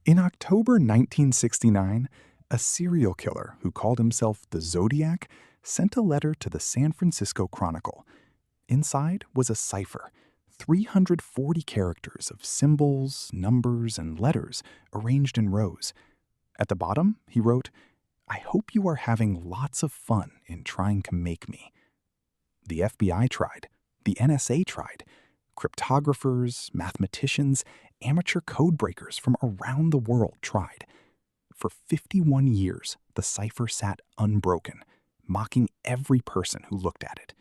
In October 1969, a serial killer who called himself the Zodiac sent a letter to the San Francisco Chronicle. Inside was a cipher, 340 characters of symbols, numbers, and letters arranged in rows. At the bottom, he wrote, "I hope you are having lots of fun in trying to make me." The FBI tried. The NSA tried. Cryptographers, mathematicians, amateur code breakers from around the world tried. For 51 years, the cipher sat unbroken, mocking every person who looked at it.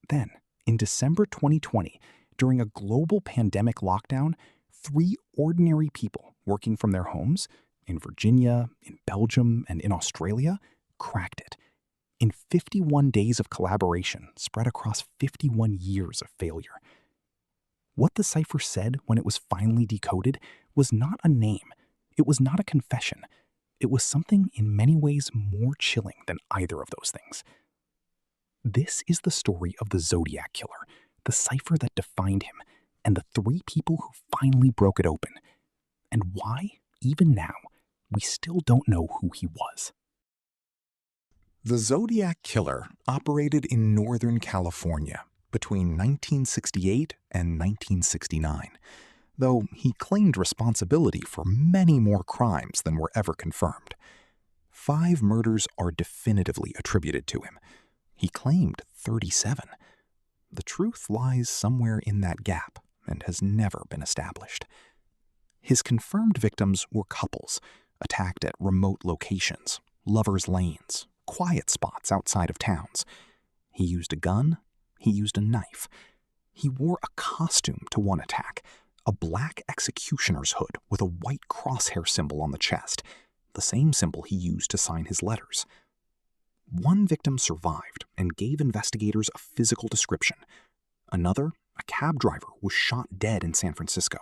Then, in December 2020, during a global pandemic lockdown, 3 ordinary people working from their homes in Virginia, in Belgium, and in Australia cracked it. In 51 days of collaboration spread across 51 years of failure. What the cipher said when it was finally decoded was not a name. It was not a confession. It was something in many ways more chilling than either of those things. This is the story of the Zodiac Killer, the cipher that defined him, and the 3 people who finally broke it open. And why, even now, we still don't know who he was. The Zodiac Killer operated in Northern California between 1968 and 1969, though he claimed responsibility for many more crimes than were ever confirmed. 5 murders are definitively attributed to him. He claimed 37. The truth lies somewhere in that gap and has never been established. His confirmed victims were couples, attacked at remote locations, lovers' lanes, quiet spots outside of towns. He used a gun. He used a knife. He wore a costume to one attack, a black executioner's hood with a white crosshair symbol on the chest, the same symbol he used to sign his letters. One victim survived and gave investigators a physical description. Another, a cab driver, was shot dead in San Francisco.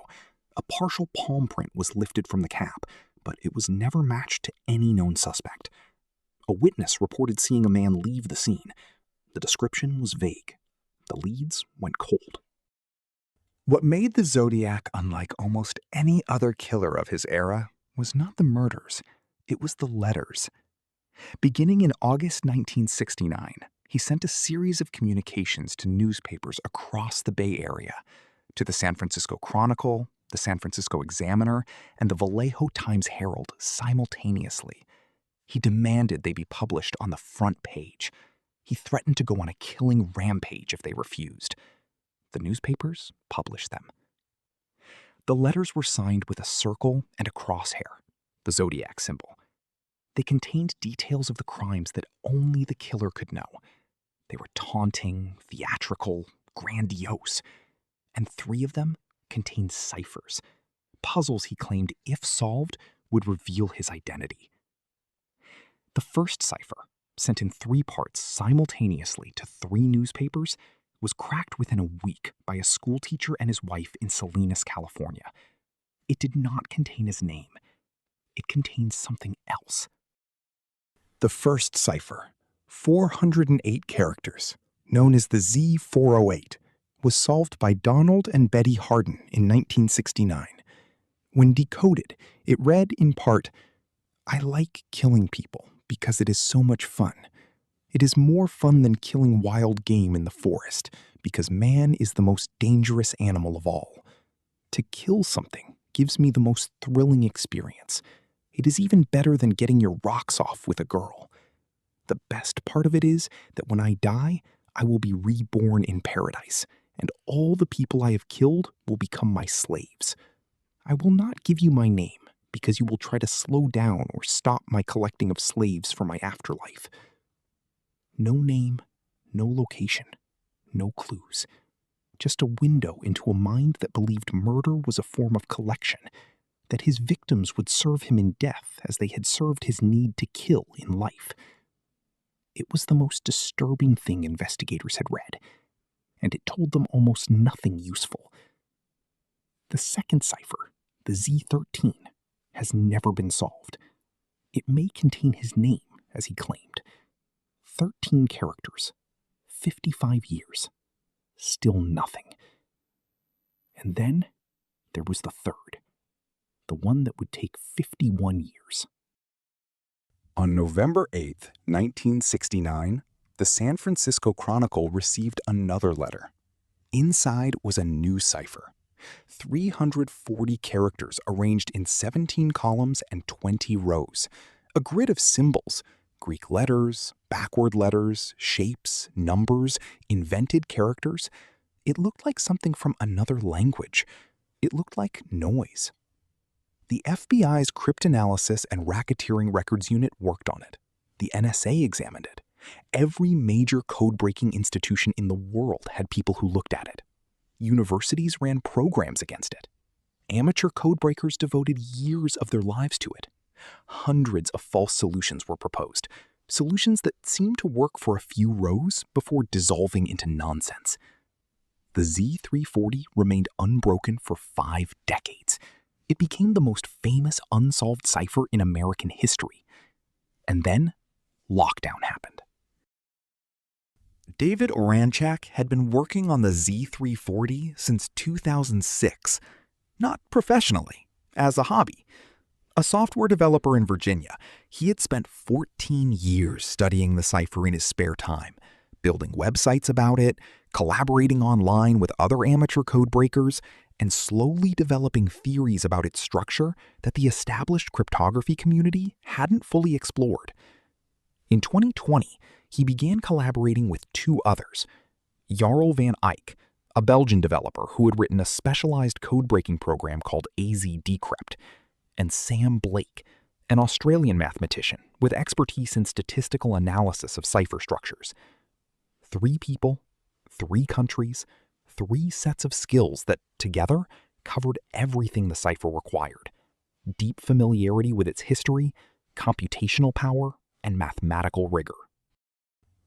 A partial palm print was lifted from the cab, but it was never matched to any known suspect. A witness reported seeing a man leave the scene. The description was vague. The leads went cold. What made the Zodiac unlike almost any other killer of his era was not the murders, it was the letters. Beginning in August 1969, he sent a series of communications to newspapers across the Bay Area, to the San Francisco Chronicle, the San Francisco Examiner, and the Vallejo Times-Herald simultaneously. He demanded they be published on the front page. He threatened to go on a killing rampage if they refused. The newspapers published them. The letters were signed with a circle and a crosshair, the Zodiac symbol. They contained details of the crimes that only the killer could know. They were taunting, theatrical, grandiose. And 3 of them contained ciphers, puzzles he claimed, if solved, would reveal his identity. The first cipher, sent in 3 parts simultaneously to 3 newspapers, was cracked within a week by a schoolteacher and his wife in Salinas, California. It did not contain his name. It contained something else. The first cipher, 408 characters, known as the Z408, was solved by Donald and Betty Hardin in 1969. When decoded, it read in part, "I like killing people because it is so much fun. It is more fun than killing wild game in the forest, because man is the most dangerous animal of all. To kill something gives me the most thrilling experience. It is even better than getting your rocks off with a girl. The best part of it is that when I die, I will be reborn in paradise, and all the people I have killed will become my slaves. I will not give you my name, because you will try to slow down or stop my collecting of slaves for my afterlife. No name, no location, no clues. Just a window into a mind that believed murder was a form of collection, that his victims would serve him in death as they had served his need to kill in life. It was the most disturbing thing investigators had read, and it told them almost nothing useful. The second cipher, the Z13, has never been solved. It may contain his name, as he claimed. 13 characters, 55 years, still nothing. And then there was the third, the one that would take 51 years. On November 8, 1969, the San Francisco Chronicle received another letter. Inside was a new cipher. 340 characters arranged in 17 columns and 20 rows. A grid of symbols, Greek letters, backward letters, shapes, numbers, invented characters. It looked like something from another language. It looked like noise. The FBI's Cryptanalysis and Racketeering Records Unit worked on it. The NSA examined it. Every major code-breaking institution in the world had people who looked at it. Universities ran programs against it. Amateur codebreakers devoted years of their lives to it. Hundreds of false solutions were proposed, solutions that seemed to work for a few rows before dissolving into nonsense. The Z340 remained unbroken for 5 decades. It became the most famous unsolved cipher in American history. And then, lockdown happened. David Oranchak had been working on the Z340 since 2006, not professionally, as a hobby. A software developer in Virginia, he had spent 14 years studying the cipher in his spare time, building websites about it, collaborating online with other amateur codebreakers, and slowly developing theories about its structure that the established cryptography community hadn't fully explored. In 2020, he began collaborating with 2 others, Jarl van Eyck, a Belgian developer who had written a specialized code-breaking program called AZ Decrypt, and Sam Blake, an Australian mathematician with expertise in statistical analysis of cipher structures. 3 people, 3 countries, 3 sets of skills that, together, covered everything the cipher required: deep familiarity with its history, computational power, and mathematical rigor.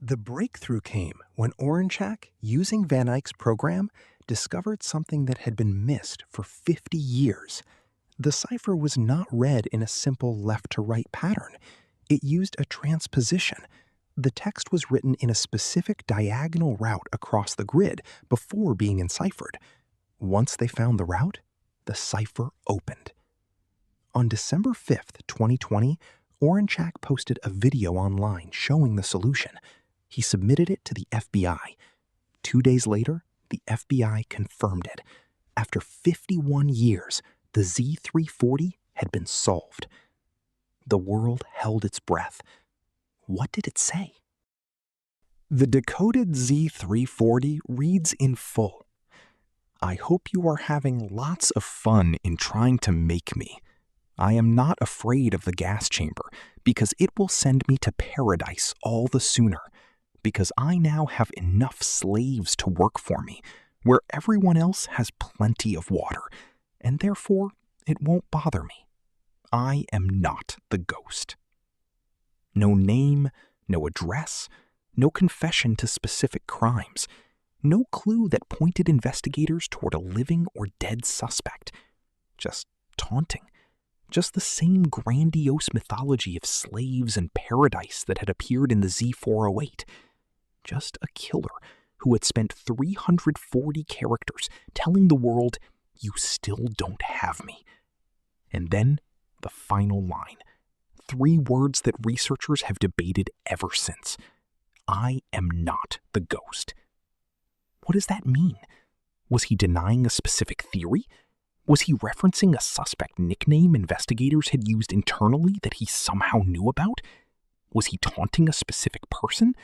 The breakthrough came when Oranchak, using Van Eyck's program, discovered something that had been missed for 50 years. The cipher was not read in a simple left-to-right pattern. It used a transposition. The text was written in a specific diagonal route across the grid before being enciphered. Once they found the route, the cipher opened. On December 5th, 2020, Oranchak posted a video online showing the solution. He submitted it to the FBI. 2 days later, the FBI confirmed it. After 51 years, the Z340 had been solved. The world held its breath. What did it say? The decoded Z340 reads in full. I hope you are having lots of fun in trying to make me. I am not afraid of the gas chamber because it will send me to paradise all the sooner, because I now have enough slaves to work for me, where everyone else has plenty of water, and therefore it won't bother me. I am not the ghost. No name, no address, no confession to specific crimes, no clue that pointed investigators toward a living or dead suspect. Just taunting. Just the same grandiose mythology of slaves and paradise that had appeared in the Z408. Just a killer who had spent 340 characters telling the world, "You still don't have me." And then the final line. 3 words that researchers have debated ever since. I am not the ghost. What does that mean? Was he denying a specific theory? Was he referencing a suspect nickname investigators had used internally that he somehow knew about? Was he taunting a specific person?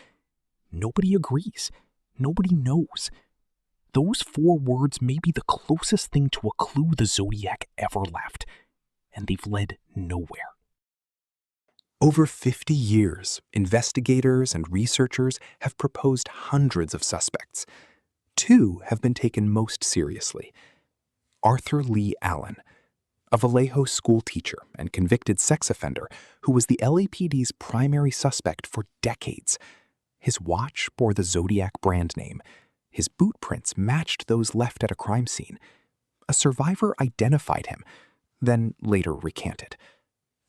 Nobody agrees. Nobody knows. Those 4 words may be the closest thing to a clue the Zodiac ever left, and they've led nowhere. Over 50 years, investigators and researchers have proposed hundreds of suspects. 2 have been taken most seriously. Arthur Lee Allen, a Vallejo school teacher and convicted sex offender who was the LAPD's primary suspect for decades. His watch bore the Zodiac brand name. His boot prints matched those left at a crime scene. A survivor identified him, then later recanted.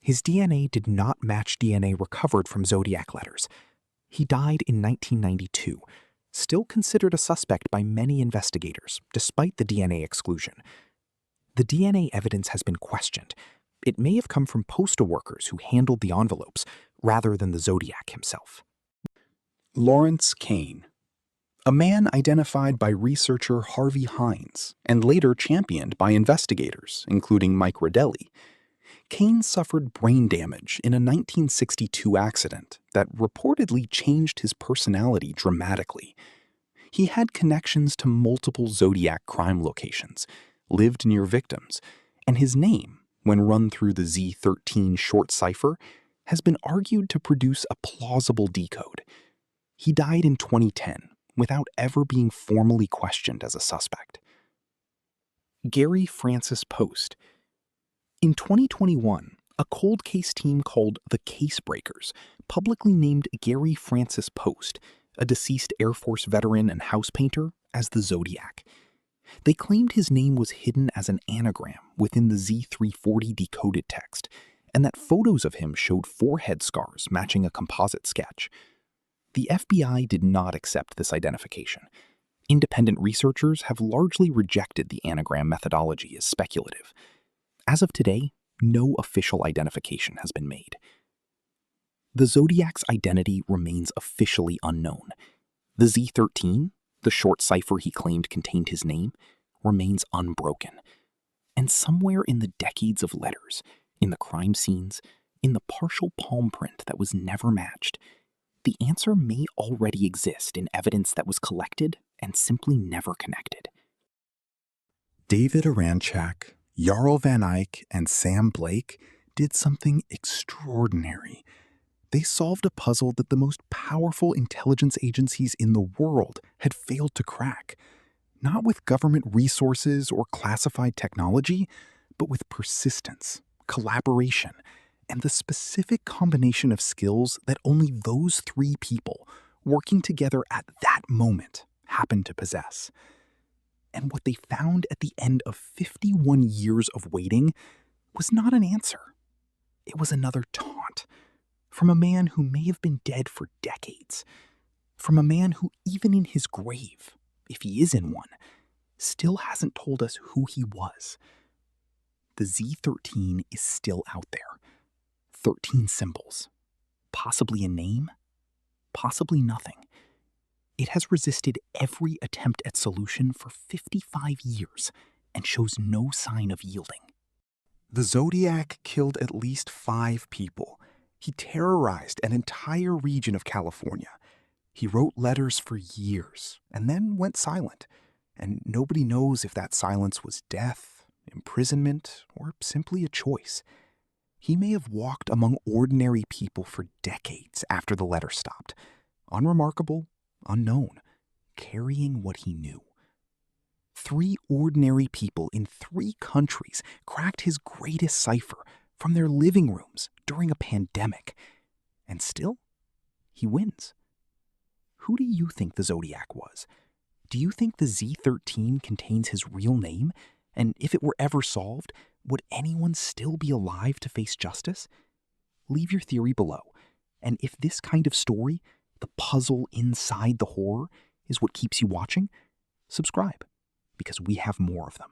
His DNA did not match DNA recovered from Zodiac letters. He died in 1992, still considered a suspect by many investigators, despite the DNA exclusion. The DNA evidence has been questioned. It may have come from postal workers who handled the envelopes, rather than the Zodiac himself. Lawrence Kane. A man identified by researcher Harvey Hines and later championed by investigators, including Mike Rodelli. Kane suffered brain damage in a 1962 accident that reportedly changed his personality dramatically. He had connections to multiple Zodiac crime locations, lived near victims, and his name, when run through the Z13 short cipher, has been argued to produce a plausible decode. He died in 2010 without ever being formally questioned as a suspect. Gary Francis Post. In 2021, a cold case team called the Case Breakers publicly named Gary Francis Post, a deceased Air Force veteran and house painter, as the Zodiac. They claimed his name was hidden as an anagram within the Z340 decoded text, and that photos of him showed forehead scars matching a composite sketch. The FBI did not accept this identification. Independent researchers have largely rejected the anagram methodology as speculative. As of today, no official identification has been made. The Zodiac's identity remains officially unknown. The Z13, the short cipher he claimed contained his name, remains unbroken. And somewhere in the decades of letters, in the crime scenes, in the partial palm print that was never matched, the answer may already exist in evidence that was collected and simply never connected. David Aranchak, Jarl Van Eyck, and Sam Blake did something extraordinary. They solved a puzzle that the most powerful intelligence agencies in the world had failed to crack. Not with government resources or classified technology, but with persistence, collaboration, and the specific combination of skills that only those three people, working together at that moment, happened to possess. And what they found at the end of 51 years of waiting was not an answer. It was another taunt. From a man who may have been dead for decades. From a man who, even in his grave, if he is in one, still hasn't told us who he was. The Z13 is still out there. 13 symbols. Possibly a name. Possibly nothing. It has resisted every attempt at solution for 55 years and shows no sign of yielding. The Zodiac killed at least 5 people. He terrorized an entire region of California. He wrote letters for years and then went silent. And nobody knows if that silence was death, imprisonment, or simply a choice. He may have walked among ordinary people for decades after the letter stopped. Unremarkable, unknown, carrying what he knew. 3 ordinary people in 3 countries cracked his greatest cipher from their living rooms during a pandemic. And still, he wins. Who do you think the Zodiac was? Do you think the Z13 contains his real name? And if it were ever solved, would anyone still be alive to face justice? Leave your theory below. And if this kind of story, the puzzle inside the horror, is what keeps you watching, subscribe, because we have more of them.